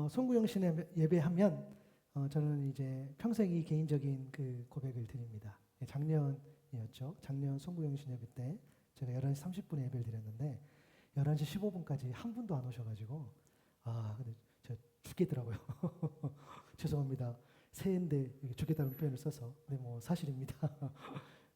송구영신의 예배하면 저는 이제 평생 이 개인적인 그 고백을 드립니다. 작년이었죠. 작년 송구영신 예배 때 제가 11시 30분에 예배를 드렸는데 11시 15분까지 한 분도 안 오셔가지고 근데 저 죽겠더라고요. 죄송합니다. 새해인데 죽겠다는 표현을 써서 근데 뭐 사실입니다.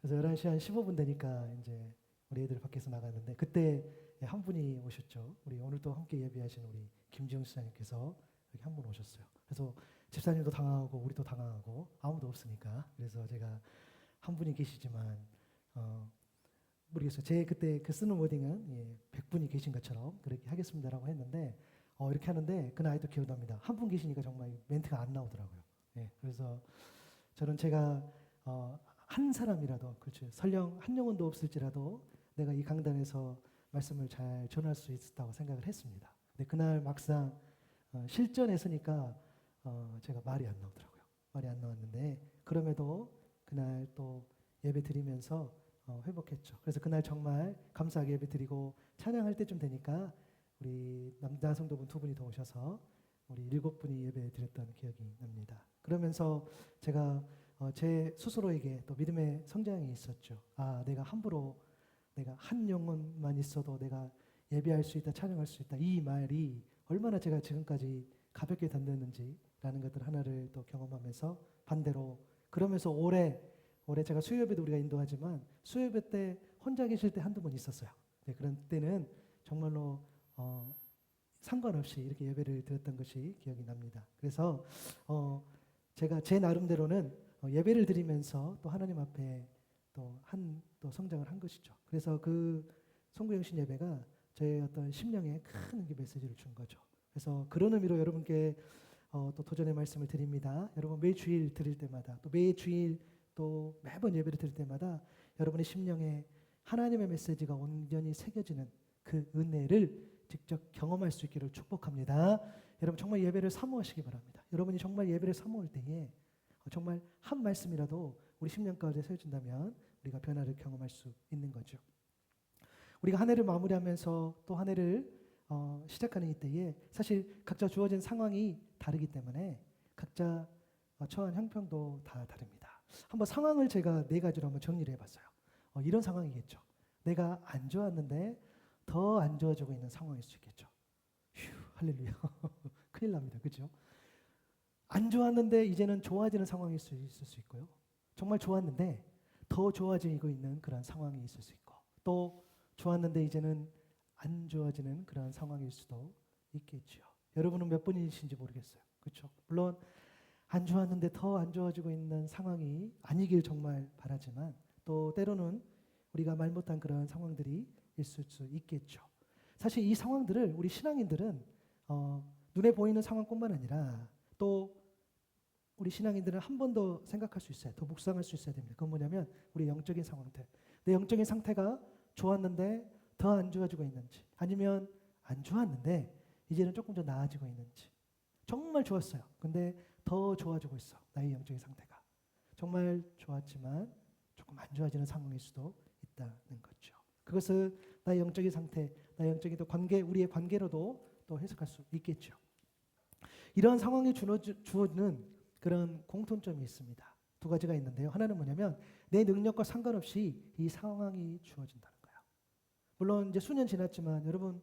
그래서 11시 한 15분 되니까 이제 우리 애들 밖에서 나갔는데 그때 한 분이 오셨죠. 우리 오늘도 함께 예배하신 우리 김지영 집사님께서 여기 한 분 오셨어요. 그래서 집사님도 당황하고 우리도 당황하고 아무도 없으니까 그래서 제가 한 분이 계시지만 모르겠어요. 제 그때 그 쓰는 워딩은 100분이 계신 것처럼 그렇게 하겠습니다라고 했는데 이렇게 하는데 그 나이도 기억납니다. 한 분 계시니까 정말 멘트가 안 나오더라고요. 그래서 저는 제가 한 사람이라도 그렇죠. 설령 한 영혼도 없을지라도 내가 이 강단에서 말씀을 잘 전할 수 있었다고 생각을 했습니다. 근데 그날 막상 실전에 서니까 제가 말이 안 나오더라고요. 말이 안 나왔는데 그럼에도 그날 또 예배 드리면서 회복했죠. 그래서 그날 정말 감사하게 예배 드리고 찬양할 때쯤 되니까 우리 남자 성도분 2분이 더 오셔서 우리 7분이 예배 드렸던 기억이 납니다. 그러면서 제가 제 스스로에게 또 믿음의 성장이 있었죠. 내가 함부로 내가 한 영혼만 있어도 내가 예배할 수 있다, 찬양할 수 있다. 이 말이 얼마나 제가 지금까지 가볍게 던졌는지라는 것들 하나를 또 경험하면서 반대로 그러면서 올해 제가 수요예배도 우리가 인도하지만 수요예배 때 혼자 계실 때 한두 번 있었어요. 그런 때는 정말로 상관없이 이렇게 예배를 드렸던 것이 기억이 납니다. 그래서 제가 제 나름대로는 예배를 드리면서 또 하나님 앞에 또 성장을 한 것이죠. 그래서 그 송구영신 예배가 저의 어떤 심령에 큰 메시지를 준 거죠. 그래서 그런 의미로 여러분께 또 도전의 말씀을 드립니다. 여러분 매 주일 드릴 때마다 또 매 주일 또 매번 예배를 드릴 때마다 여러분의 심령에 하나님의 메시지가 온전히 새겨지는 그 은혜를 직접 경험할 수 있기를 축복합니다. 여러분 정말 예배를 사모하시기 바랍니다. 여러분이 정말 예배를 사모할 때에 정말 한 말씀이라도 우리 심령 가운데 세워진다면 우리가 변화를 경험할 수 있는 거죠. 우리가 한 해를 마무리하면서 또 한 해를 시작하는 이때에 사실 각자 주어진 상황이 다르기 때문에 각자 처한 형편도 다 다릅니다. 한번 상황을 제가 4가지로 한번 정리를 해봤어요. 이런 상황이겠죠. 내가 안 좋았는데 더 안 좋아지고 있는 상황일 수 있겠죠. 휴, 할렐루야. 큰일 납니다. 그렇죠? 안 좋았는데 이제는 좋아지는 상황일 수 있을 수 있고요. 정말 좋았는데 더 좋아지고 있는 그런 상황이 있을 수 있고 또 좋았는데 이제는 안 좋아지는 그런 상황일 수도 있겠죠. 여러분은 몇 분이신지 모르겠어요. 그렇죠? 물론 안 좋았는데 더 안 좋아지고 있는 상황이 아니길 정말 바라지만 또 때로는 우리가 말 못한 그런 상황들이 있을 수 있겠죠. 사실 이 상황들을 우리 신앙인들은 눈에 보이는 상황뿐만 아니라 또 우리 신앙인들은 한 번 더 생각할 수 있어요. 더 묵상할 수 있어야 됩니다. 그건 뭐냐면 우리 영적인 상황들. 내 영적인 상태가 좋았는데 더 안 좋아지고 있는지 아니면 안 좋았는데 이제는 조금 더 나아지고 있는지 정말 좋았어요. 근데 더 좋아지고 있어. 나의 영적인 상태가. 정말 좋았지만 조금 안 좋아지는 상황일 수도 있다는 거죠. 그것을 나의 영적인 상태, 나의 영적인 또 관계, 우리의 관계로도 또 해석할 수 있겠죠. 이러한 상황이 주어지는 그런 공통점이 있습니다. 2가지가 있는데요. 하나는 뭐냐면 내 능력과 상관없이 이 상황이 주어진다는 거예요. 물론 이제 수년 지났지만 여러분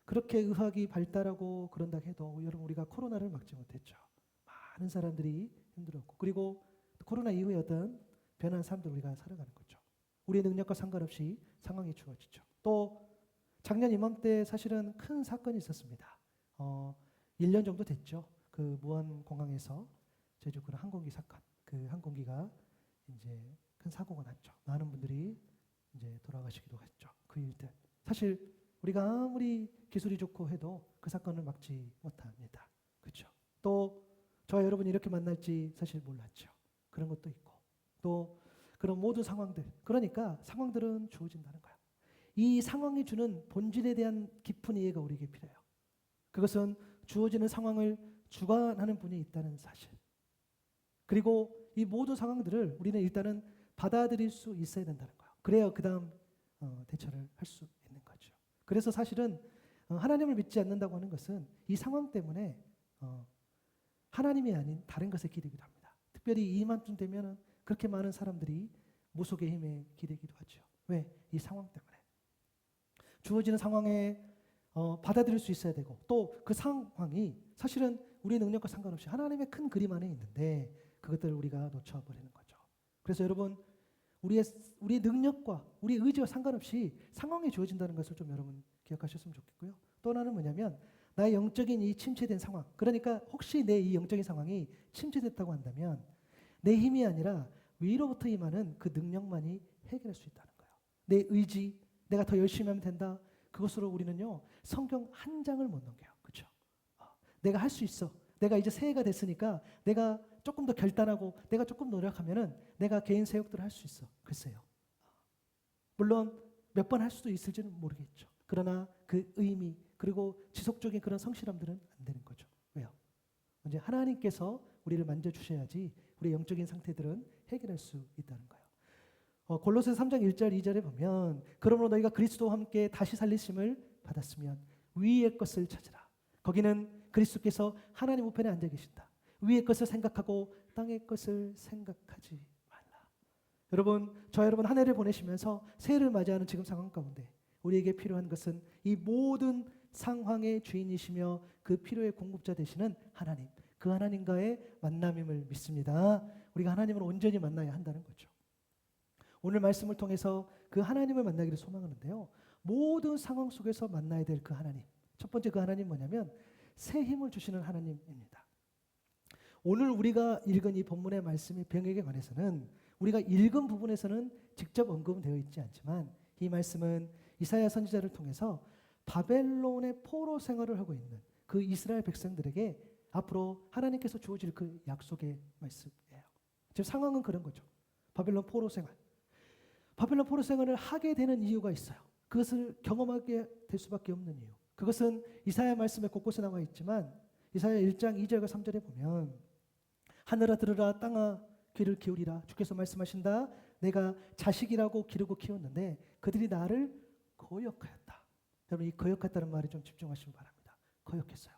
그렇게 의학이 발달하고 그런다 해도 여러분 우리가 코로나를 막지 못했죠. 많은 사람들이 힘들었고 그리고 코로나 이후에 어떤 변한 삶들 우리가 살아가는 거죠. 우리의 능력과 상관없이 상황이 주어지죠. 또 작년 이맘때 사실은 큰 사건이 있었습니다. 1년 정도 됐죠. 그 무안공항에서 제주 그런 항공기 사건, 그 항공기가 이제 큰 사고가 났죠. 많은 분들이 이제 돌아가시기도 했죠. 그 일 때. 사실 우리가 아무리 기술이 좋고 해도 그 사건을 막지 못합니다. 그렇죠? 또 저와 여러분이 이렇게 만날지 사실 몰랐죠. 그런 것도 있고 또 그런 모든 상황들. 그러니까 상황들은 주어진다는 거야. 이 상황이 주는 본질에 대한 깊은 이해가 우리에게 필요해요. 그것은 주어지는 상황을 주관하는 분이 있다는 사실. 그리고 이 모든 상황들을 우리는 일단은 받아들일 수 있어야 된다는 거예요. 그래야 그 다음 대처를 할 수 있는 거죠. 그래서 사실은 하나님을 믿지 않는다고 하는 것은 이 상황 때문에 하나님이 아닌 다른 것에 기대기도 합니다. 특별히 이맘쯤 되면 그렇게 많은 사람들이 무속의 힘에 기대기도 하죠. 왜? 이 상황 때문에. 주어지는 상황에 받아들일 수 있어야 되고 또 그 상황이 사실은 우리의 능력과 상관없이 하나님의 큰 그림 안에 있는데 그것들을 우리가 놓쳐버리는 거죠. 그래서 여러분 우리의 능력과 우리의 의지와 상관없이 상황이 주어진다는 것을 좀 여러분 기억하셨으면 좋겠고요. 또 하나는 뭐냐면 나의 영적인 이 침체된 상황, 그러니까 혹시 내 이 영적인 상황이 침체됐다고 한다면 내 힘이 아니라 위로부터 임하는 그 능력만이 해결할 수 있다는 거예요. 내 의지, 내가 더 열심히 하면 된다. 그것으로 우리는요 성경 한 장을 못 넘겨요. 그렇죠? 내가 할 수 있어. 내가 이제 새해가 됐으니까 내가 조금 더 결단하고 내가 조금 노력하면은 내가 개인 사역들을 할 수 있어. 글쎄요. 물론 몇 번 할 수도 있을지는 모르겠죠. 그러나 그 의미 그리고 지속적인 그런 성실함들은 안 되는 거죠. 왜요? 이제 하나님께서 우리를 만져주셔야지 우리의 영적인 상태들은 해결할 수 있다는 거예요. 골로새서 3장 1절 2절에 보면 그러므로 너희가 그리스도와 함께 다시 살리심을 받았으면 위의 것을 찾으라. 거기는 그리스도께서 하나님 우편에 앉아 계신다. 위의 것을 생각하고 땅의 것을 생각하지 말라. 여러분, 저 여러분 한 해를 보내시면서 새해를 맞이하는 지금 상황 가운데 우리에게 필요한 것은 이 모든 상황의 주인이시며 그 필요의 공급자 되시는 하나님, 그 하나님과의 만남임을 믿습니다. 우리가 하나님을 온전히 만나야 한다는 거죠. 오늘 말씀을 통해서 그 하나님을 만나기를 소망하는데요. 모든 상황 속에서 만나야 될 그 하나님. 첫 번째 그 하나님 뭐냐면 새 힘을 주시는 하나님입니다. 오늘 우리가 읽은 이 본문의 말씀의 병역에 관해서는 우리가 읽은 부분에서는 직접 언급되어 있지 않지만 이 말씀은 이사야 선지자를 통해서 바벨론의 포로 생활을 하고 있는 그 이스라엘 백성들에게 앞으로 하나님께서 주어질 그 약속의 말씀이에요. 즉 상황은 그런 거죠. 바벨론 포로 생활. 바벨론 포로 생활을 하게 되는 이유가 있어요. 그것을 경험하게 될 수밖에 없는 이유. 그것은 이사야 말씀에 곳곳에 나와 있지만 이사야 1장 2절과 3절에 보면 하늘아 들으라 땅아 귀를 기울이라 주께서 말씀하신다. 내가 자식이라고 기르고 키웠는데 그들이 나를 거역하였다. 여러분 이 거역했다는 말에 좀 집중하시기 바랍니다. 거역했어요.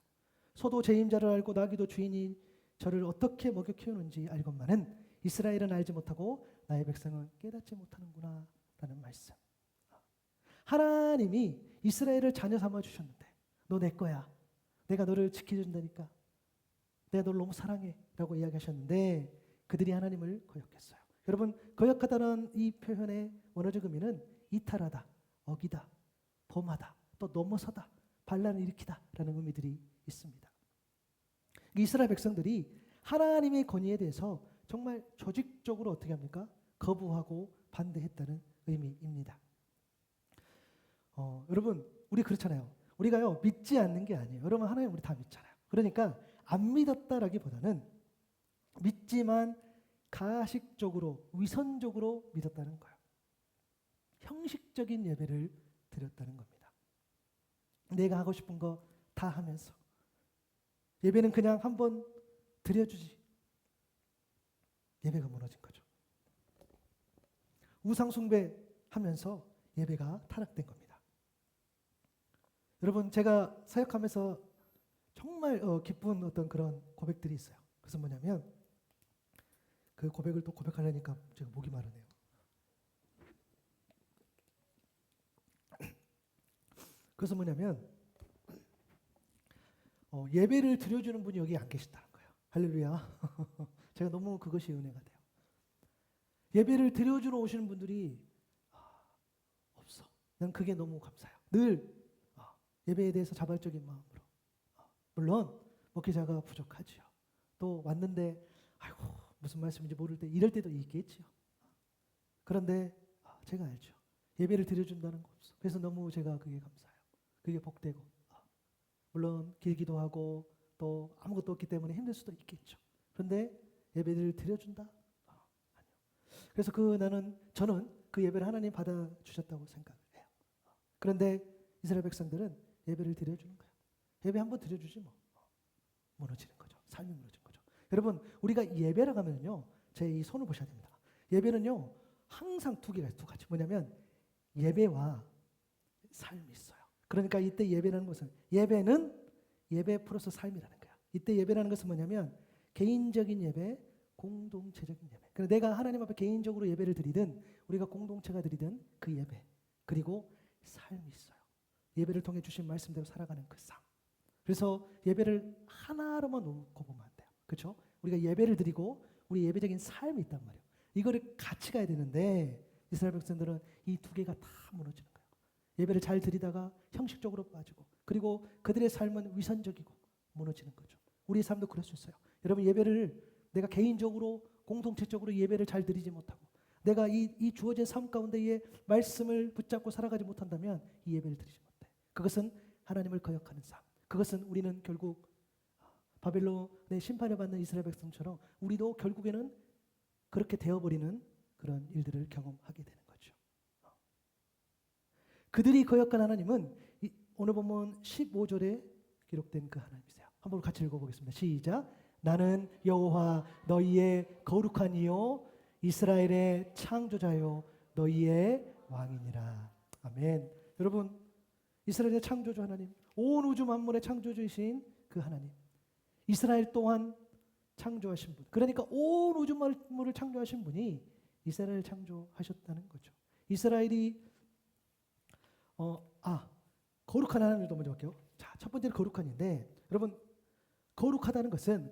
소도 제 임자를 알고 나귀도 주인이 저를 어떻게 먹여 키우는지 알건만은 이스라엘은 알지 못하고 나의 백성은 깨닫지 못하는구나 라는 말씀. 하나님이 이스라엘을 자녀 삼아 주셨는데 너 내 거야. 내가 너를 지켜준다니까. 내가 너를 너무 사랑해 라고 이야기하셨는데 그들이 하나님을 거역했어요. 여러분 거역하다는 이 표현의 원어적 의미는 이탈하다, 어기다, 범하다, 또 넘어서다, 반란을 일으키다 라는 의미들이 있습니다. 이스라엘 백성들이 하나님의 권위에 대해서 정말 조직적으로 어떻게 합니까? 거부하고 반대했다는 의미입니다. 여러분 우리 그렇잖아요. 우리가요 믿지 않는 게 아니에요. 여러분 하나님 우리 다 믿잖아요. 그러니까 안 믿었다라기보다는 믿지만 가식적으로 위선적으로 믿었다는 거예요. 형식적인 예배를 드렸다는 겁니다. 내가 하고 싶은 거 다 하면서 예배는 그냥 한번 드려주지. 예배가 무너진 거죠. 우상숭배하면서 예배가 타락된 겁니다. 여러분 제가 사역하면서 정말 기쁜 어떤 그런 고백들이 있어요. 그래서 뭐냐면 그 고백을 또 고백하려니까 제가 목이 마르네요. 그래서 뭐냐면 예배를 드려주는 분이 여기 안 계시다는 거예요. 할렐루야. 제가 너무 그것이 은혜가 돼요. 예배를 드려주러 오시는 분들이 없어. 난 그게 너무 감사해요. 늘 예배에 대해서 자발적인 마음으로. 물론 목회자가 부족하지요. 또 왔는데 아이고 무슨 말씀인지 모를 때 이럴 때도 있겠지요. 그런데 제가 알죠. 예배를 드려준다는 거 없어. 그래서 너무 제가 그게 감사해요. 그게 복되고 물론 길기도 하고 또 아무것도 없기 때문에 힘들 수도 있겠죠. 그런데 예배를 드려준다? 아니요. 그래서 저는 그 예배를 하나님 받아주셨다고 생각을 해요. 그런데 이스라엘 백성들은 예배를 드려주는 거예요. 예배 한번 드려주지 뭐. 무너지는 거죠. 삶이 무너진 거죠. 여러분 우리가 예배라고 하면요. 제 이 손을 보셔야 됩니다. 예배는요. 항상 두 가지. 뭐냐면 예배와 삶이 있어요. 그러니까 이때 예배라는 것은 예배는 예배 플러스 삶이라는 거야. 이때 예배라는 것은 뭐냐면 개인적인 예배, 공동체적인 예배. 그래서 내가 하나님 앞에 개인적으로 예배를 드리든 우리가 공동체가 드리든 그 예배, 그리고 삶이 있어요. 예배를 통해 주신 말씀대로 살아가는 그 삶. 그래서 예배를 하나로만 놓고 보면 안 돼요. 그렇죠? 우리가 예배를 드리고 우리 예배적인 삶이 있단 말이에요. 이거를 같이 가야 되는데 이스라엘 백성들은 이 두 개가 다 무너지는 거예요. 예배를 잘 드리다가 형식적으로 빠지고, 그리고 그들의 삶은 위선적이고 무너지는 거죠. 우리의 삶도 그럴 수 있어요. 여러분, 예배를 내가 개인적으로 공동체적으로 예배를 잘 드리지 못하고 내가 이 주어진 삶 가운데에 말씀을 붙잡고 살아가지 못한다면 이 예배를 드리지 못해. 그것은 하나님을 거역하는 삶. 그것은 우리는 결국 바벨론의 심판을 받는 이스라엘 백성처럼 우리도 결국에는 그렇게 되어버리는 그런 일들을 경험하게 되는 거죠. 그들이 거역한 하나님은 오늘 보면 15절에 기록된 그 하나님이세요. 한번 같이 읽어보겠습니다. 시작. 나는 여호와 너희의 거룩한 이요 이스라엘의 창조자요 너희의 왕이니라. 아멘. 여러분, 이스라엘의 창조주 하나님, 온 우주 만물의 창조주이신 그 하나님, 이스라엘 또한 창조하신 분, 그러니까 온 우주 만물을 창조하신 분이 이스라엘을 창조하셨다는 거죠. 이스라엘이 거룩한 하나님을 더 먼저 볼게요. 자, 첫 번째는 거룩한인데, 여러분, 거룩하다는 것은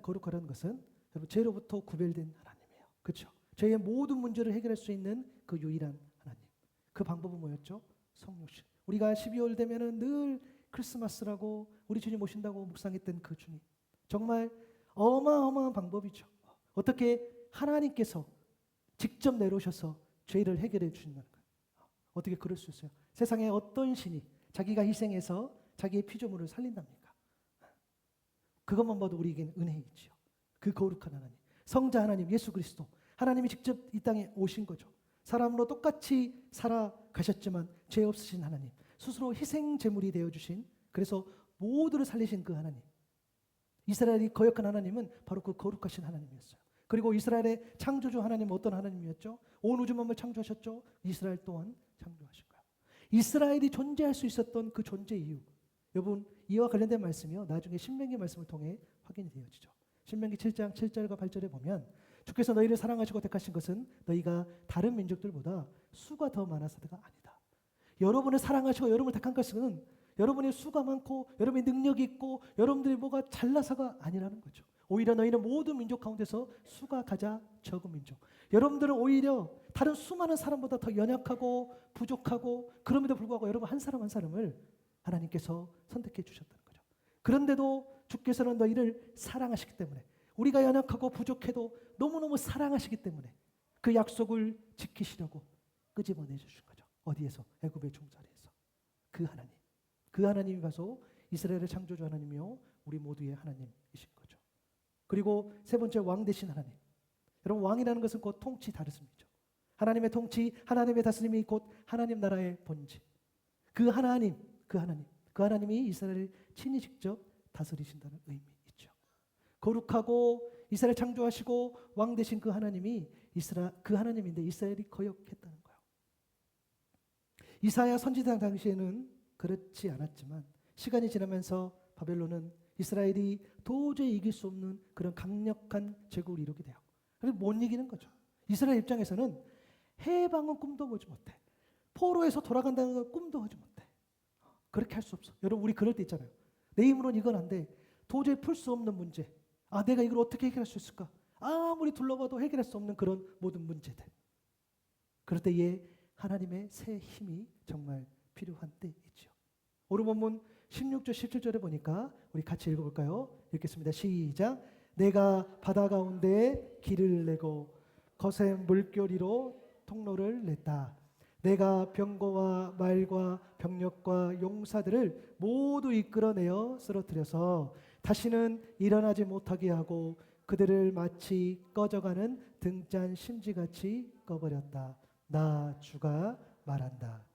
여러분 죄로부터 구별된 하나님이에요. 그렇죠? 죄의 모든 문제를 해결할 수 있는 그 유일한 하나님. 그 방법은 뭐였죠? 성육신. 우리가 12월 되면은 늘 크리스마스라고 우리 주님 오신다고 묵상했던 그 주님. 정말 어마어마한 방법이죠. 어떻게 하나님께서 직접 내려오셔서 죄를 해결해 주신다는 거예요. 어떻게 그럴 수 있어요? 세상에 어떤 신이 자기가 희생해서 자기의 피조물을 살린답니까? 그것만 봐도 우리에게는 은혜이지요. 그 거룩한 하나님, 성자 하나님 예수 그리스도, 하나님이 직접 이 땅에 오신 거죠. 사람으로 똑같이 살아가셨지만 죄 없으신 하나님, 스스로 희생 제물이 되어주신, 그래서 모두를 살리신 그 하나님, 이스라엘이 거역한 하나님은 바로 그 거룩하신 하나님이었어요. 그리고 이스라엘의 창조주 하나님은 어떤 하나님이었죠? 온 우주 만물을 창조하셨죠. 이스라엘 또한 창조하신 거예요. 이스라엘이 존재할 수 있었던 그 존재 이유, 여러분 이와 관련된 말씀이요 나중에 신명기 말씀을 통해 확인이 되어지죠. 신명기 7장 7절과 8절에 보면 주께서 너희를 사랑하시고 택하신 것은 너희가 다른 민족들보다 수가 더 많아서가 아니다. 여러분을 사랑하시고 여러분을 택한 것은 여러분의 수가 많고 여러분의 능력이 있고 여러분들이 뭐가 잘나서가 아니라는 거죠. 오히려 너희는 모든 민족 가운데서 수가 가장 적은 민족. 여러분들은 오히려 다른 수많은 사람보다 더 연약하고 부족하고, 그럼에도 불구하고 여러분 한 사람 한 사람을 하나님께서 선택해 주셨다는 거죠. 그런데도 주께서는 너희를 사랑하시기 때문에, 우리가 연약하고 부족해도 너무너무 사랑하시기 때문에 그 약속을 지키시려고 끄집어내 주신 거죠. 어디에서? 애굽의 종살이에서. 그 하나님, 그 하나님이 바로 이스라엘의 창조주 하나님이요 우리 모두의 하나님이신 거죠. 그리고 세 번째, 왕 되신 하나님. 여러분, 왕이라는 것은 곧 통치 다스림이죠. 하나님의 통치, 하나님의 다스림이 곧 하나님 나라의 본질. 그 하나님이 이스라엘을 친히 직접 다스리신다는 의미 있죠. 거룩하고 이스라엘 창조하시고 왕 되신 그 하나님이 그 하나님인데 이스라엘이 거역했다는 거예요. 이사야 선지자 당시에는 그렇지 않았지만 시간이 지나면서 바벨론은 이스라엘이 도저히 이길 수 없는 그런 강력한 제국을 이루게 돼요. 그래서 못 이기는 거죠. 이스라엘 입장에서는 해방은 꿈도 보지 못해. 포로에서 돌아간다는 걸 꿈도 하지 못해. 그렇게 할 수 없어. 여러분, 우리 그럴 때 있잖아요. 내 힘으로는 이건 안 돼. 도저히 풀 수 없는 문제. 내가 이걸 어떻게 해결할 수 있을까? 아무리 둘러봐도 해결할 수 없는 그런 모든 문제들. 그럴 때에 하나님의 새 힘이 정말 필요한 때이죠. 오늘 본문 16절 17절에 보니까 우리 같이 읽어볼까요? 읽겠습니다. 시작. 내가 바다 가운데 길을 내고 거센 물결이로 통로를 냈다. 내가 병거와 말과 병력과 용사들을 모두 이끌어내어 쓰러뜨려서 다시는 일어나지 못하게 하고 그들을 마치 꺼져가는 등잔 심지같이 꺼버렸다. 나 주가 말한다.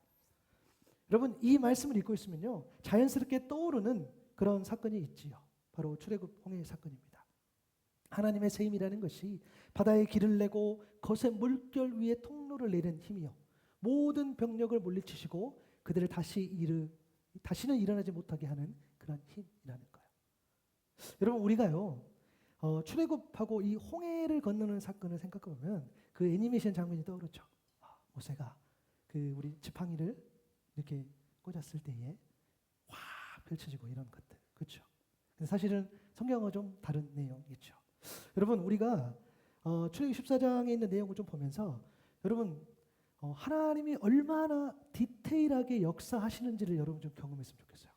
여러분, 이 말씀을 읽고 있으면요 자연스럽게 떠오르는 그런 사건이 있지요. 바로 출애굽 홍해 사건입니다. 하나님의 새 힘이라는 것이 바다에 길을 내고 거센 물결 위에 통로를 내는 힘이요, 모든 병력을 물리치시고 그들을 다시는 일어나지 못하게 하는 그런 힘이라는 거예요. 여러분 우리가요 출애굽하고 이 홍해를 건너는 사건을 생각해 보면 그 애니메이션 장면이 떠오르죠. 모세가 그 우리 지팡이를 이렇게 꽂았을 때에 확 펼쳐지고 이런 것들, 그렇죠? 근데 사실은 성경과 좀 다른 내용이죠. 여러분 우리가 출애굽 14장에 있는 내용을 좀 보면서 여러분 하나님이 얼마나 디테일하게 역사하시는지를 여러분 좀 경험했으면 좋겠어요.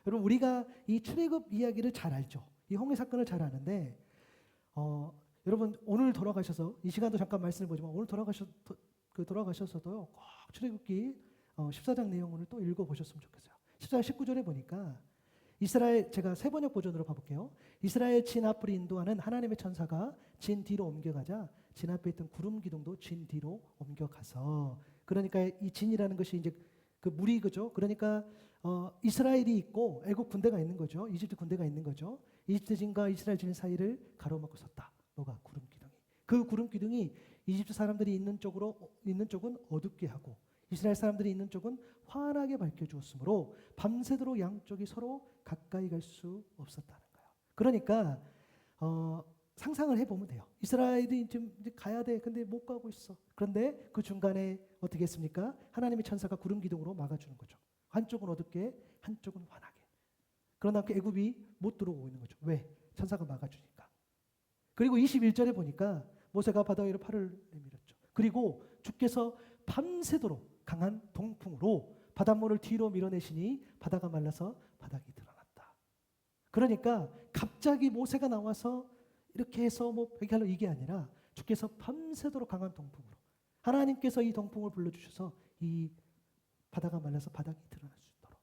여러분 우리가 이 출애굽 이야기를 잘 알죠. 이 홍해 사건을 잘 아는데 여러분 오늘 돌아가셔서 이 시간도 잠깐 말씀을 보지만 오늘 돌아가셔서도요 꼭 출애굽기 14장 내용을 또 읽어보셨으면 좋겠어요. 14장 19절에 보니까 이스라엘, 제가 세번역 버전으로 봐볼게요. 이스라엘 진 앞을 인도하는 하나님의 천사가 진 뒤로 옮겨가자 진 앞에 있던 구름 기둥도 진 뒤로 옮겨가서, 그러니까 이 진이라는 것이 이제 그 물이, 그죠? 그러니까 이스라엘이 있고 애국 군대가 있는 거죠. 이집트 군대가 있는 거죠. 이집트 진과 이스라엘 진 사이를 가로막고 섰다. 뭐가? 구름 기둥이. 그 구름 기둥이 이집트 사람들이 있는 쪽은 어둡게 하고 이스라엘 사람들이 있는 쪽은 환하게 밝혀주었으므로 밤새도록 양쪽이 서로 가까이 갈 수 없었다는 거예요. 그러니까 상상을 해보면 돼요. 이스라엘이 지금 이제 가야 돼. 근데 못 가고 있어. 그런데 그 중간에 어떻게 했습니까? 하나님의 천사가 구름 기둥으로 막아주는 거죠. 한쪽은 어둡게, 한쪽은 환하게. 그러나 그 애굽이 못 들어오고 있는 거죠. 왜? 천사가 막아주니까. 그리고 21절에 보니까 모세가 바다 위로 팔을 내밀었죠. 그리고 주께서 밤새도록 강한 동풍으로 바닷물을 뒤로 밀어내시니 바다가 말라서 바닥이 드러났다. 그러니까 갑자기 모세가 나와서 이렇게 해서 이게 아니라 주께서 밤새도록 강한 동풍으로 하나님께서 이 동풍을 불러주셔서 이 바다가 말라서 바닥이 드러날 수 있도록,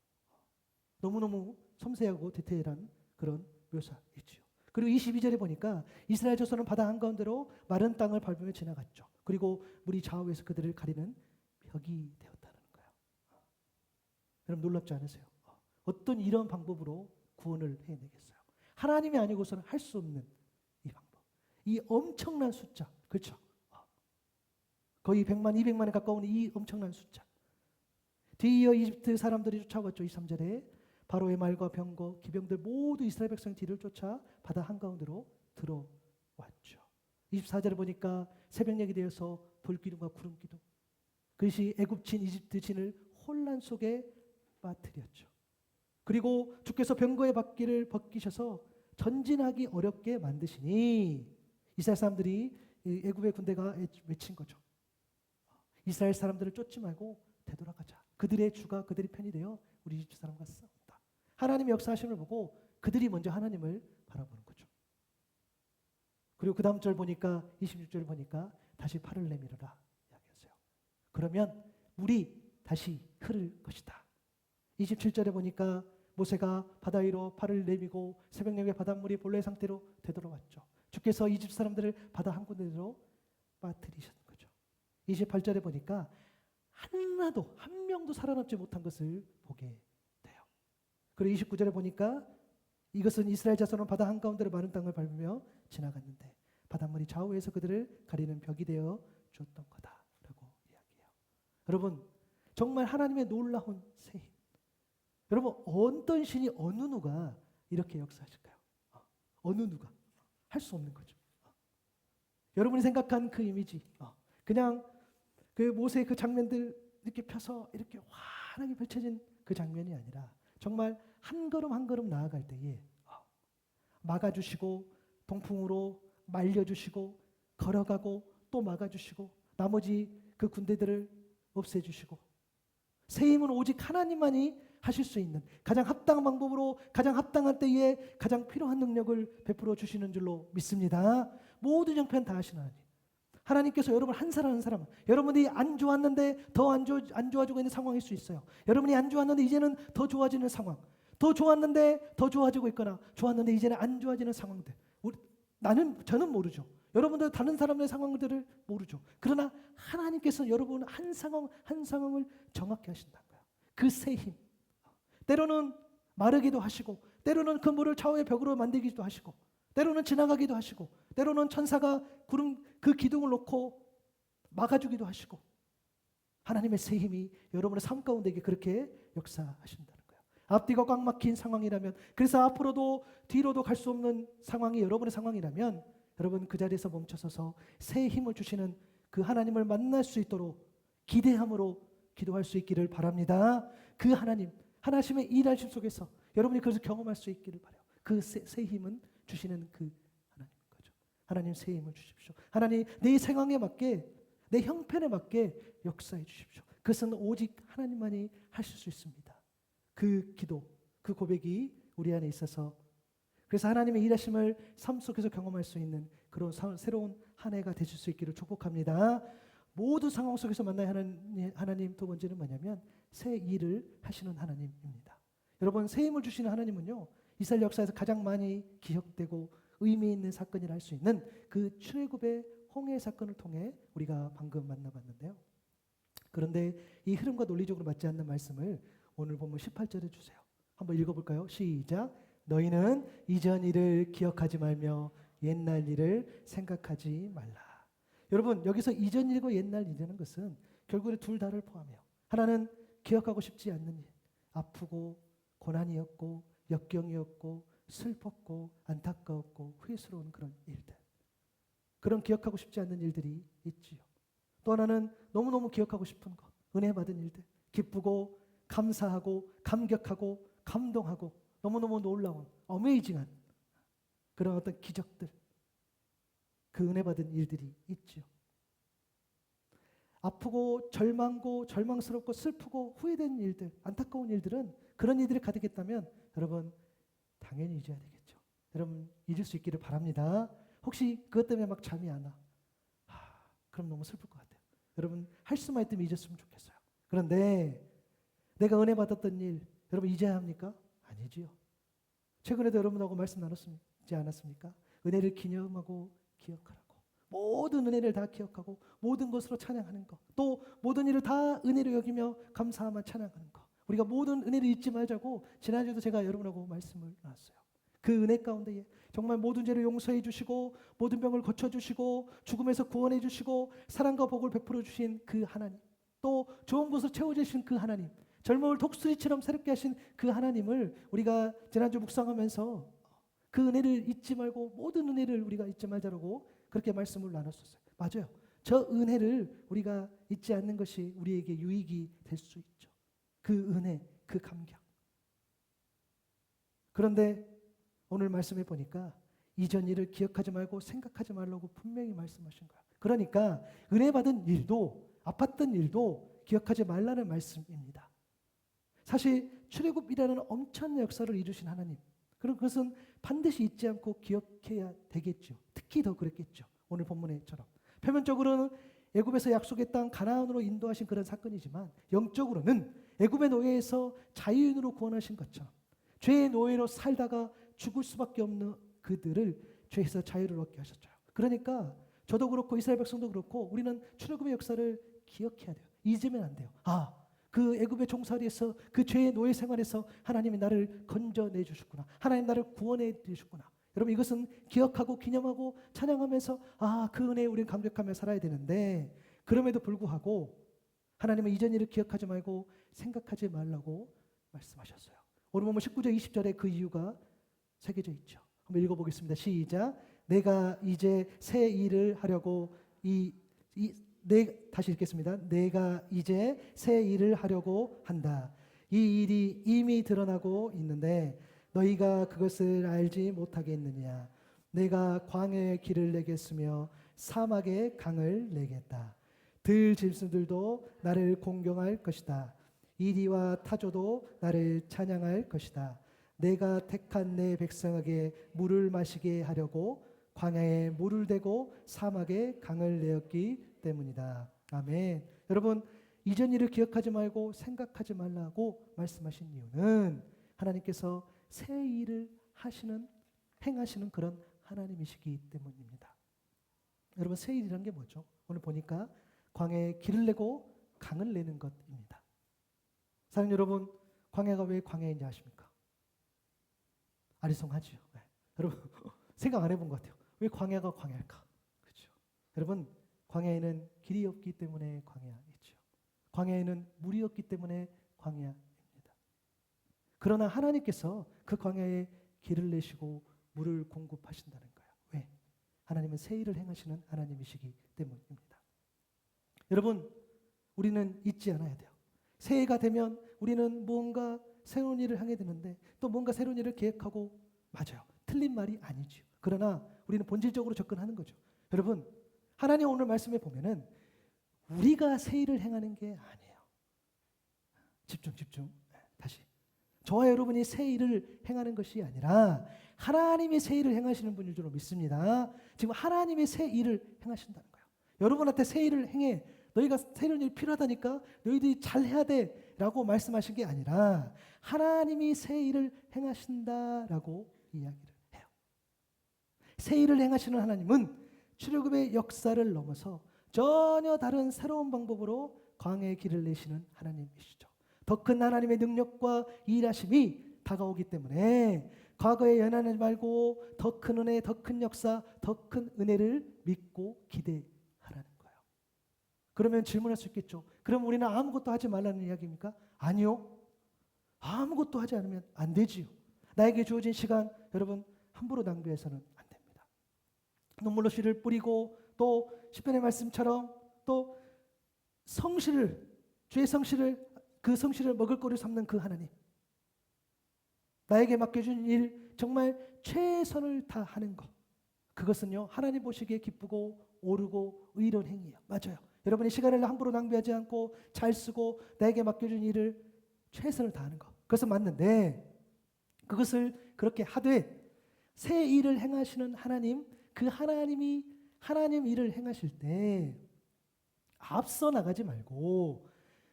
너무너무 섬세하고 디테일한 그런 묘사이지요. 그리고 22절에 보니까 이스라엘 자손은 바다 한가운데로 마른 땅을 밟으며 지나갔죠. 그리고 물이 좌우에서 그들을 가리는 벽이 되었다는 거예요. 여러분 놀랍지 않으세요? 어떤 이런 방법으로 구원을 해내겠어요? 하나님이 아니고서는 할 수 없는 이 방법, 이 엄청난 숫자, 그렇죠? 거의 100만, 200만에 가까운 이 엄청난 숫자. 뒤이어 이집트 사람들이 쫓아왔죠. 23절에 바로의 말과 병거, 기병들 모두 이스라엘 백성 뒤를 쫓아 바다 한가운데로 들어왔죠. 24절에 보니까 새벽녘이 되어서 불기둥과 구름기둥, 그것이 애굽진 이집트 진을 혼란 속에 빠뜨렸죠. 그리고 주께서 병거의 바퀴를 벗기셔서 전진하기 어렵게 만드시니 이스라엘 사람들이 애굽의 군대가 외친 거죠. 이스라엘 사람들을 쫓지 말고 되돌아가자. 그들의 주가 그들이 편이 되어 우리 이집트 사람과 싸운다. 하나님의 역사하심을 보고 그들이 먼저 하나님을 바라보는 거죠. 그리고 그 다음 절 보니까 26절 보니까 다시 팔을 내밀어라 이야기했어요. 그러면 물이 다시 흐를 것이다. 27절에 보니까 모세가 바다 위로 팔을 내밀고 새벽녘에 바닷물이 본래 상태로 되돌아왔죠. 주께서 이집트 사람들을 바다 한 군데로 빠뜨리셨는 거죠. 28절에 보니까 하나도 한 명도 살아남지 못한 것을 보게 돼요. 그리고 29절에 보니까 이것은 이스라엘 자손은 바다 한가운데로 마른 땅을 밟으며 지나갔는데 바닷물이 좌우에서 그들을 가리는 벽이 되어 줬던 거다라고 이야기해요. 여러분 정말 하나님의 놀라운 새 힘. 여러분 어떤 신이 어느 누가 이렇게 역사하실까요? 어느 누가 할 수 없는 거죠. 여러분이 생각한 그 이미지, 그냥 그 모세의 그 장면들 이렇게 펴서 이렇게 환하게 펼쳐진 그 장면이 아니라 정말 한 걸음 한 걸음 나아갈 때에 막아주시고 동풍으로 말려주시고 걸어가고 또 막아주시고 나머지 그 군대들을 없애주시고 새 힘은 오직 하나님만이 하실 수 있는 가장 합당한 방법으로 가장 합당한 때에 가장 필요한 능력을 베풀어 주시는 줄로 믿습니다. 모든 형편 다 하시는 하나님. 하나님께서 여러분 한 사람 한 사람, 여러분이 안 좋았는데 더 안 좋아지고 있는 상황일 수 있어요. 여러분이 안 좋았는데 이제는 더 좋아지는 상황, 더 좋았는데 더 좋아지고 있거나 좋았는데 이제는 안 좋아지는 상황들. 저는 모르죠. 여러분들 다른 사람의 상황들을 모르죠. 그러나 하나님께서 여러분 한 상황 한 상황을 정확히 하신다는 거예요. 그 새 힘. 때로는 마르기도 하시고 때로는 그 물을 좌우의 벽으로 만들기도 하시고 때로는 지나가기도 하시고 때로는 천사가 구름 그 기둥을 놓고 막아주기도 하시고 하나님의 새 힘이 여러분의 삶 가운데 그렇게 역사하신다는 거예요. 앞뒤가 꽉 막힌 상황이라면, 그래서 앞으로도 뒤로도 갈 수 없는 상황이 여러분의 상황이라면 여러분 그 자리에서 멈춰서서 새 힘을 주시는 그 하나님을 만날 수 있도록 기대함으로 기도할 수 있기를 바랍니다. 그 하나님의 일하심 속에서 여러분이 그것을 경험할 수 있기를 바라요. 그 새 힘은 주시는 그 하나님인 거죠. 하나님 새 힘을 주십시오. 하나님 내 상황에 맞게, 내 형편에 맞게 역사해 주십시오. 그것은 오직 하나님만이 하실 수 있습니다. 그 기도, 그 고백이 우리 안에 있어서, 그래서 하나님의 일하심을 삶 속에서 경험할 수 있는 그런 새로운 한 해가 되실 수 있기를 축복합니다. 모든 상황 속에서 만나야 하는 하나님 두 번째는 뭐냐면 새 일을 하시는 하나님입니다. 여러분 새 힘을 주시는 하나님은요, 이스라엘 역사에서 가장 많이 기억되고 의미 있는 사건이라 할 수 있는 그 출애굽의 홍해 사건을 통해 우리가 방금 만나봤는데요. 그런데 이 흐름과 논리적으로 맞지 않는 말씀을 오늘 본문 18절에 주세요. 한번 읽어볼까요? 시작. 너희는 이전 일을 기억하지 말며 옛날 일을 생각하지 말라. 여러분 여기서 이전 일과 옛날 일이라는 것은 결국에 둘 다를 포함해요. 하나는 기억하고 싶지 않는 일, 아프고 고난이었고 역경이었고 슬펐고 안타까웠고 후회스러운 그런 일들, 그런 기억하고 싶지 않는 일들이 있지요. 또 하나는 너무너무 기억하고 싶은 것, 은혜 받은 일들, 기쁘고 감사하고 감격하고 감동하고 너무너무 놀라운 어메이징한 그런 어떤 기적들, 그 은혜 받은 일들이 있지요. 아프고 절망고 절망스럽고 슬프고 후회된 일들, 안타까운 일들은, 그런 일들이 가득했다면 여러분 당연히 잊어야 되겠죠. 여러분 잊을 수 있기를 바랍니다. 혹시 그것 때문에 막 잠이 안 와? 그럼 너무 슬플 것 같아요. 여러분 할 수만 있다면 잊었으면 좋겠어요. 그런데 내가 은혜 받았던 일 여러분 잊어야 합니까? 아니지요. 최근에도 여러분하고 말씀 나눴지 않았습니까? 은혜를 기념하고 기억하라고. 모든 은혜를 다 기억하고 모든 것으로 찬양하는 것, 또 모든 일을 다 은혜로 여기며 감사하며 찬양하는 것, 우리가 모든 은혜를 잊지 말자고 지난주에도 제가 여러분하고 말씀을 나눴어요. 그 은혜 가운데에 정말 모든 죄를 용서해 주시고 모든 병을 고쳐주시고 죽음에서 구원해 주시고 사랑과 복을 베풀어 주신 그 하나님, 또 좋은 것으로 채워주신 그 하나님, 젊음을 독수리처럼 새롭게 하신 그 하나님을 우리가 지난주 묵상하면서 그 은혜를 잊지 말고 모든 은혜를 우리가 잊지 말자라고 그렇게 말씀을 나눴었어요. 맞아요. 저 은혜를 우리가 잊지 않는 것이 우리에게 유익이 될 수 있죠. 그 은혜, 그 감격. 그런데 오늘 말씀해 보니까 이전 일을 기억하지 말고 생각하지 말라고 분명히 말씀하신 거야. 그러니까 은혜 받은 일도, 아팠던 일도 기억하지 말라는 말씀입니다. 사실 출애굽이라는 엄청난 역사를 이루신 하나님, 그런 것은 반드시 잊지 않고 기억해야 되겠죠. 특히 더 그랬겠죠. 오늘 본문에처럼 표면적으로는 애굽에서 약속의 땅 가나안으로 인도하신 그런 사건이지만 영적으로는 애굽의 노예에서 자유인으로 구원하신 것처럼 죄의 노예로 살다가 죽을 수밖에 없는 그들을 죄에서 자유를 얻게 하셨죠. 그러니까 저도 그렇고 이스라엘 백성도 그렇고 우리는 출애굽의 역사를 기억해야 돼요. 잊으면 안 돼요. 그 애굽의 종살이에서 그 죄의 노예 생활에서 하나님이 나를 건져내 주셨구나. 하나님 나를 구원해 주셨구나. 여러분 이것은 기억하고 기념하고 찬양하면서 그 은혜에 우리는 감격하며 살아야 되는데, 그럼에도 불구하고 하나님은 이전 일을 기억하지 말고 생각하지 말라고 말씀하셨어요. 오늘 보면 19절 20절에 그 이유가 새겨져 있죠. 한번 읽어보겠습니다. 시작. 내가 이제 새 일을 하려고 다시 읽겠습니다. 내가 이제 새 일을 하려고 한다. 이 일이 이미 드러나고 있는데 너희가 그것을 알지 못하겠느냐. 내가 광야에 길을 내겠으며 사막에 강을 내겠다. 들 짐승들도 나를 공경할 것이다. 이리와 타조도 나를 찬양할 것이다. 내가 택한 내 백성에게 물을 마시게 하려고 광야에 물을 대고 사막에 강을 내었기 때문이다. 아멘. 여러분 이전 일을 기억하지 말고 생각하지 말라고 말씀하신 이유는 하나님께서 새 일을 행하시는 그런 하나님이시기 때문입니다. 여러분 새 일이라는 게 뭐죠? 오늘 보니까 광야에 길을 내고 강을 내는 것입니다. 사랑하는 여러분, 광야가 왜 광야인지 아십니까? 아리송하지요. 네. 여러분 생각 안 해본 것 같아요. 왜 광야가 광야일까? 그렇죠. 여러분 광야에는 길이 없기 때문에 광야이죠. 광야에는 물이 없기 때문에 광야입니다. 그러나 하나님께서 그 광야에 길을 내시고 물을 공급하신다는 거예요. 왜? 하나님은 새 일을 행하시는 하나님이시기 때문입니다. 여러분, 우리는 잊지 않아야 돼요. 새해가 되면 우리는 무언가 새로운 일을 하게 되는데 또 뭔가 새로운 일을 계획하고, 맞아요. 틀린 말이 아니죠. 그러나 우리는 본질적으로 접근하는 거죠. 여러분, 하나님 오늘 말씀에 보면은 우리가 새 일을 행하는 게 아니에요. 집중. 다시. 저와 여러분이 새 일을 행하는 것이 아니라 하나님이 새 일을 행하시는 분일 줄로 믿습니다. 지금 하나님이 새 일을 행하신다는 거예요. 여러분한테 새 일을 행해. 너희가 새로운 일이 필요하다니까 너희들이 잘해야 돼 라고 말씀하신 게 아니라 하나님이 새 일을 행하신다라고 이야기를 해요. 새 일을 행하시는 하나님은 출애굽의 역사를 넘어서 전혀 다른 새로운 방법으로 광야의 길을 내시는 하나님이시죠. 더 큰 하나님의 능력과 일하심이 다가오기 때문에 과거에 연연하지 말고 더 큰 은혜, 더 큰 역사, 더 큰 은혜를 믿고 기대하라는 거예요. 그러면 질문할 수 있겠죠. 그럼 우리는 아무것도 하지 말라는 이야기입니까? 아니요. 아무것도 하지 않으면 안 되지요. 나에게 주어진 시간, 여러분, 함부로 낭비해서는 안 됩니다. 눈물로 씨를 뿌리고 또 시편의 말씀처럼 또 성실을, 주의 성실을, 그 성실을 먹을거리 삼는 그 하나님, 나에게 맡겨준 일 정말 최선을 다하는 것, 그것은요 하나님 보시기에 기쁘고 옳고 의로운 행위예요. 맞아요. 여러분이 시간을 함부로 낭비하지 않고 잘 쓰고 나에게 맡겨준 일을 최선을 다하는 것, 그것은 맞는데 그것을 그렇게 하되 새 일을 행하시는 하나님, 그 하나님이 하나님 일을 행하실 때 앞서 나가지 말고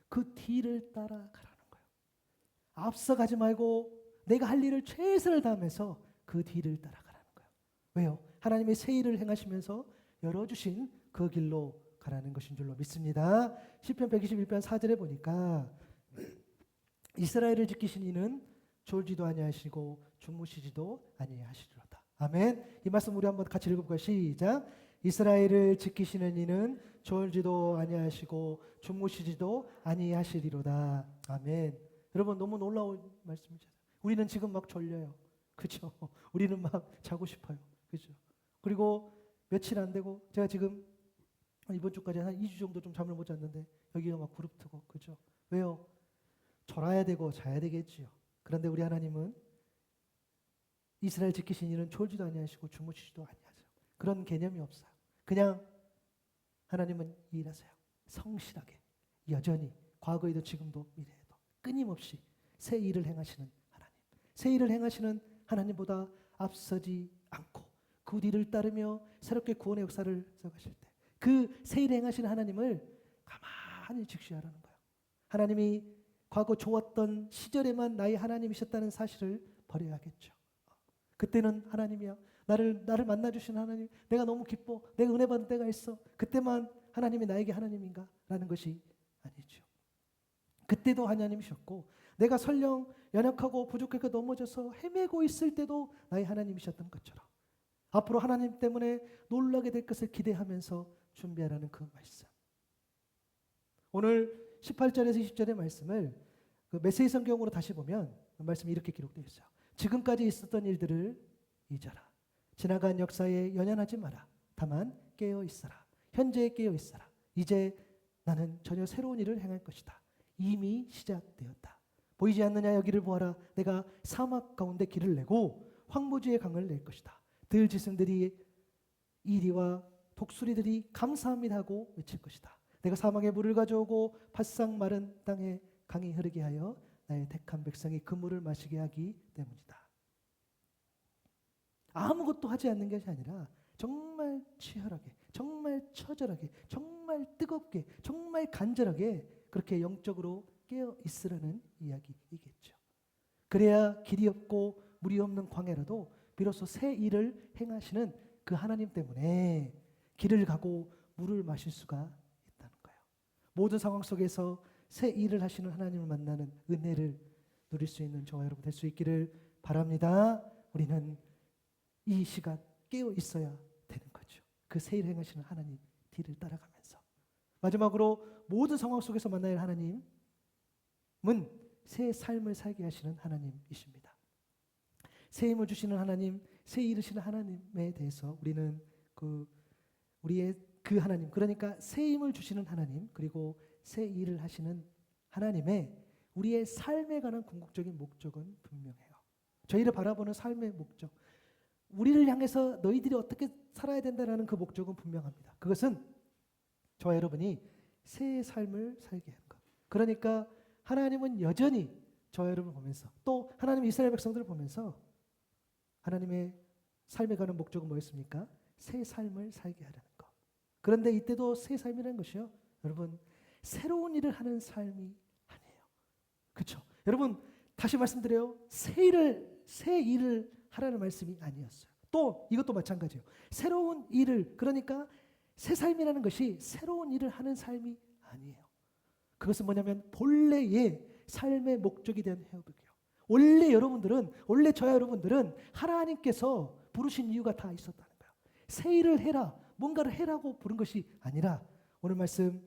그 뒤를 따라가라는 거예요. 앞서 가지 말고 내가 할 일을 최선을 다하면서 그 뒤를 따라가라는 거예요. 왜요? 하나님이 새 일을 행하시면서 열어주신 그 길로 가라는 것인 줄로 믿습니다. 시편 121편 4절에 보니까 이스라엘을 지키신 이는 졸지도 아니하시고 주무시지도 아니하시리로다. 아멘. 이 말씀 우리 한번 같이 읽어볼까요? 시작. 이스라엘을 지키시는 이는 졸지도 아니하시고 주무시지도 아니하시리로다. 아멘. 여러분, 너무 놀라운 말씀이잖아요. 우리는 지금 막 졸려요. 그렇죠? 우리는 막 자고 싶어요. 그렇죠? 그리고 며칠 안 되고 제가 지금 이번 주까지 한 2주 정도 좀 잠을 못 잤는데 여기가 막 부릅뜨고, 그렇죠? 왜요? 졸아야 되고 자야 되겠지요. 그런데 우리 하나님은 이스라엘 지키신 이는 졸지도 아니하시고 주무시지도 아니하세요. 그런 개념이 없어요. 그냥 하나님은 일하세요. 성실하게, 여전히, 과거에도 지금도 미래에도 끊임없이 새 일을 행하시는 하나님. 새 일을 행하시는 하나님보다 앞서지 않고 그 뒤를 따르며 새롭게 구원의 역사를 써가실 때 그 새 일을 행하시는 하나님을 가만히 직시하라는 거예요. 하나님이 과거 좋았던 시절에만 나의 하나님이셨다는 사실을 버려야겠죠. 그때는 하나님이야. 나를 만나주신 하나님, 내가 너무 기뻐, 내가 은혜 받은 때가 있어. 그때만 하나님이 나에게 하나님인가? 라는 것이 아니죠. 그때도 하나님이셨고 내가 설령 연약하고 부족하게 넘어져서 헤매고 있을 때도 나의 하나님이셨던 것처럼 앞으로 하나님 때문에 놀라게 될 것을 기대하면서 준비하라는 그 말씀. 오늘 18절에서 20절의 말씀을 그 메시지 성경으로 다시 보면 그 말씀이 이렇게 기록되어 있어요. 지금까지 있었던 일들을 잊어라. 지나간 역사에 연연하지 마라. 다만 깨어 있어라. 현재에 깨어 있어라. 이제 나는 전혀 새로운 일을 행할 것이다. 이미 시작되었다. 보이지 않느냐? 여기를 보아라. 내가 사막 가운데 길을 내고 황무지의 강을 낼 것이다. 들짐승들이 이리와 독수리들이 감사합니다 하고 외칠 것이다. 내가 사막에 물을 가져오고 바싹 마른 땅에 강이 흐르게 하여 나의 택한 백성이 그 물을 마시게 하기 때문이다. 아무것도 하지 않는 것이 아니라 정말 치열하게, 정말 처절하게, 정말 뜨겁게, 정말 간절하게 그렇게 영적으로 깨어 있으라는 이야기이겠죠. 그래야 길이 없고 물이 없는 광야라도 비로소 새 일을 행하시는 그 하나님 때문에 길을 가고 물을 마실 수가 있다는 거예요. 모든 상황 속에서 새 일을 하시는 하나님을 만나는 은혜를 누릴 수 있는 저와 여러분 될 수 있기를 바랍니다. 우리는 이 시간 깨어 있어야 되는 거죠. 그 새 일을 행하시는 하나님 뒤를 따라가면서 마지막으로 모든 상황 속에서 만나야 할 하나님은 새 삶을 살게 하시는 하나님이십니다. 새 힘을 주시는 하나님, 새 이르시는 하나님에 대해서 우리는 우리의 그 하나님, 그러니까 새 힘을 주시는 하나님, 그리고 새 일을 하시는 하나님의 우리의 삶에 관한 궁극적인 목적은 분명해요. 저희를 바라보는 삶의 목적, 우리를 향해서 너희들이 어떻게 살아야 된다는 그 목적은 분명합니다. 그것은 저와 여러분이 새 삶을 살게 하는 것. 그러니까 하나님은 여전히 저와 여러분을 보면서, 또 하나님 이스라엘 백성들을 보면서 하나님의 삶에 관한 목적은 뭐였습니까? 새 삶을 살게 하라는 것. 그런데 이때도 새 삶이라는 것이요, 여러분, 새로운 일을 하는 삶이 아니에요. 그렇죠? 여러분, 다시 말씀드려요. 새 일을 하라는 말씀이 아니었어요. 또 이것도 마찬가지예요. 새로운 일을, 그러니까 새 삶이라는 것이 새로운 일을 하는 삶이 아니에요. 그것은 뭐냐면 본래의 삶의 목적이 된 회복이에요. 원래 저와 여러분들은 하나님께서 부르신 이유가 다 있었다는 거예요. 새 일을 해라, 뭔가를 해라고 부른 것이 아니라, 오늘 말씀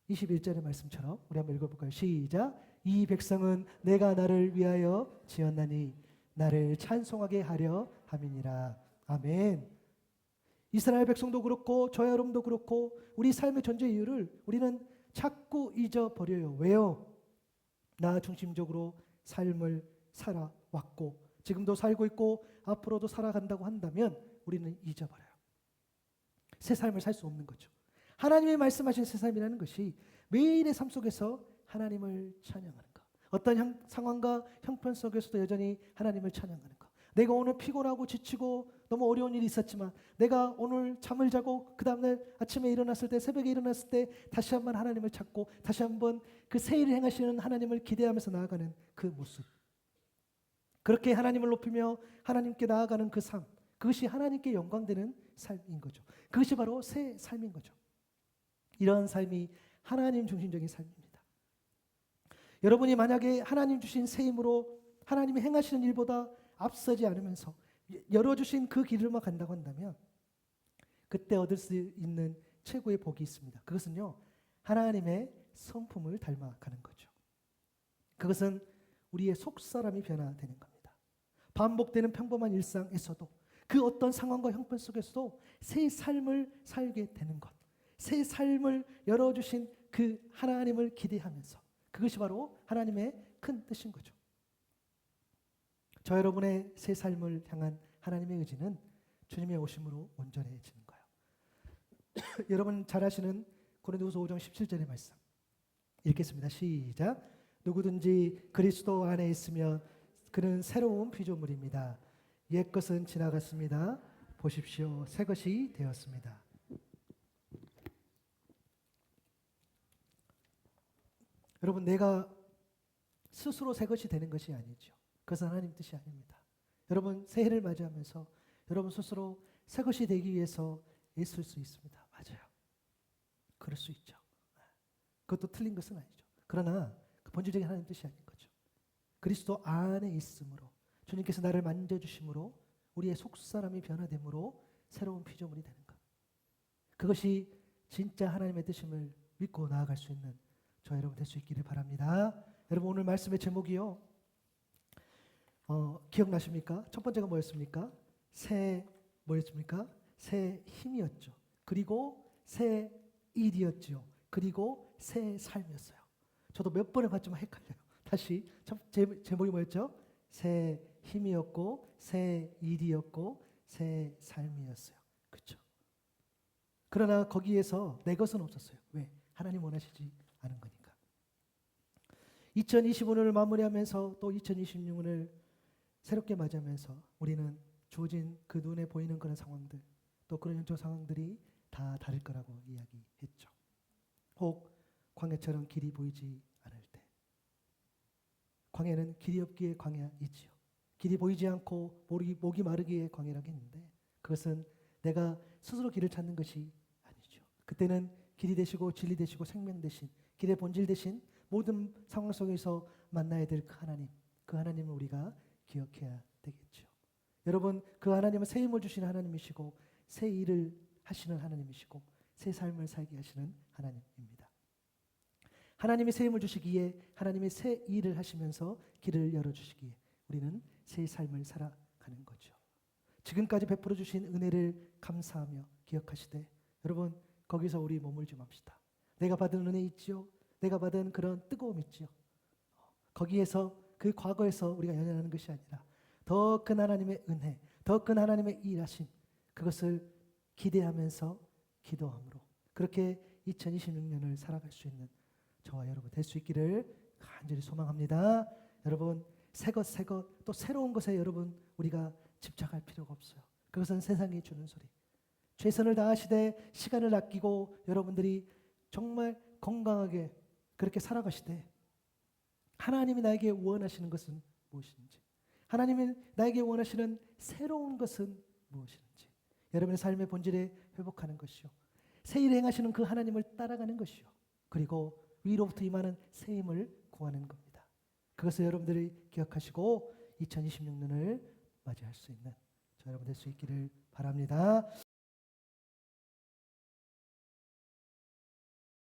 21절의 말씀처럼 우리 한번 읽어볼까요? 시작. 이 백성은 내가 나를 위하여 지었나니 나를 찬송하게 하려 함이니라. 아멘. 이스라엘 백성도 그렇고 저와 여러분도 그렇고 우리 삶의 존재 이유를 우리는 자꾸 잊어버려요. 왜요? 나 중심적으로 삶을 살아왔고 지금도 살고 있고 앞으로도 살아간다고 한다면 우리는 잊어버려요. 새 삶을 살 수 없는 거죠. 하나님이 말씀하신 새 삶이라는 것이 매일의 삶 속에서 하나님을 찬양하는 것, 어떤 상황과 형편 속에서도 여전히 하나님을 찬양하는 것. 내가 오늘 피곤하고 지치고 너무 어려운 일이 있었지만 내가 오늘 잠을 자고 그 다음날 아침에 일어났을 때, 새벽에 일어났을 때 다시 한번 하나님을 찾고 다시 한번 그 새 일을 행하시는 하나님을 기대하면서 나아가는 그 모습, 그렇게 하나님을 높이며 하나님께 나아가는 그 삶, 그것이 하나님께 영광되는 삶인 거죠. 그것이 바로 새 삶인 거죠. 이러한 삶이 하나님 중심적인 삶입니다. 여러분이 만약에 하나님 주신 새 힘으로 하나님이 행하시는 일보다 앞서지 않으면서 열어주신 그 길을만 간다고 한다면 그때 얻을 수 있는 최고의 복이 있습니다. 그것은요, 하나님의 성품을 닮아가는 거죠. 그것은 우리의 속사람이 변화되는 겁니다. 반복되는 평범한 일상에서도 그 어떤 상황과 형편 속에서도 새 삶을 살게 되는 것, 새 삶을 열어주신 그 하나님을 기대하면서, 그것이 바로 하나님의 큰 뜻인 거죠. 저 여러분의 새 삶을 향한 하나님의 의지는 주님의 오심으로 온전해지는 거예요. 여러분 잘 아시는 고린도후서 5장 17절의 말씀 읽겠습니다. 시작. 누구든지 그리스도 안에 있으면 그는 새로운 피조물입니다. 옛 것은 지나갔습니다. 보십시오, 새 것이 되었습니다. 여러분, 내가 스스로 새 것이 되는 것이 아니죠. 그것은 하나님 뜻이 아닙니다. 여러분, 새해를 맞이하면서 여러분 스스로 새 것이 되기 위해서 애쓸 수 있습니다. 맞아요. 그럴 수 있죠. 그것도 틀린 것은 아니죠. 그러나 그 본질적인 하나님 뜻이 아닌 거죠. 그리스도 안에 있으므로, 주님께서 나를 만져주심으로, 우리의 속사람이 변화됨으로 새로운 피조물이 되는 것, 그것이 진짜 하나님의 뜻임을 믿고 나아갈 수 있는 저 여러분 될 수 있기를 바랍니다. 여러분, 오늘 말씀의 제목이요, 기억나십니까? 첫 번째가 뭐였습니까? 뭐였습니까? 새 힘이었죠. 그리고 새 일이었죠. 그리고 새 삶이었어요. 저도 몇 번을 봤지만 헷갈려요. 다시 제목이 뭐였죠? 새 힘이었고 새 일이었고 새 삶이었어요. 그렇죠? 그러나 거기에서 내 것은 없었어요. 왜? 하나님 원하시지 않은 거니까. 2025년을 마무리하면서 또 2026년을 새롭게 맞이하면서 우리는 주어진 그 눈에 보이는 그런 상황들, 또 그런 현실 상황들이 다 다를 거라고 이야기했죠. 혹 광야처럼 길이 보이지 않을 때, 광야는 길이 없기에 광야이지요. 길이 보이지 않고 목이 마르기에 광야라고 했는데, 그것은 내가 스스로 길을 찾는 것이 아니죠. 그때는 길이 되시고 진리 되시고 생명 되신, 길의 본질 되신 모든 상황 속에서 만나야 될 그 하나님, 그 하나님을 우리가 기억해야 되겠죠. 여러분, 그 하나님은 새 힘을 주시는 하나님이시고 새 일을 하시는 하나님이시고 새 삶을 살게 하시는 하나님입니다. 하나님이 새 힘을 주시기에 하나님의 새 일을 하시면서 길을 열어주시기에 우리는 새 삶을 살아가는 거죠. 지금까지 베풀어 주신 은혜를 감사하며 기억하시되 여러분 거기서 우리 머물지 맙시다. 내가 받은 은혜 있지요. 내가 받은 그런 뜨거움 있지요. 거기에서 그 과거에서 우리가 연연하는 것이 아니라 더 큰 하나님의 은혜, 더 큰 하나님의 일하심 그것을 기대하면서 기도함으로 그렇게 2026년을 살아갈 수 있는 저와 여러분 될 수 있기를 간절히 소망합니다. 여러분 새것 또 새로운 것에 여러분 우리가 집착할 필요가 없어요. 그것은 세상이 주는 소리. 최선을 다하시되 시간을 아끼고 여러분들이 정말 건강하게 그렇게 살아가시되 하나님이 나에게 원하시는 것은 무엇인지 하나님이 나에게 원하시는 새로운 것은 무엇인지 여러분의 삶의 본질에 회복하는 것이요 새 일을 행하시는 그 하나님을 따라가는 것이요 그리고 위로부터 임하는 새 힘을 구하는 겁니다. 그것을 여러분들이 기억하시고 2026년을 맞이할 수 있는 저 여러분 될 수 있기를 바랍니다.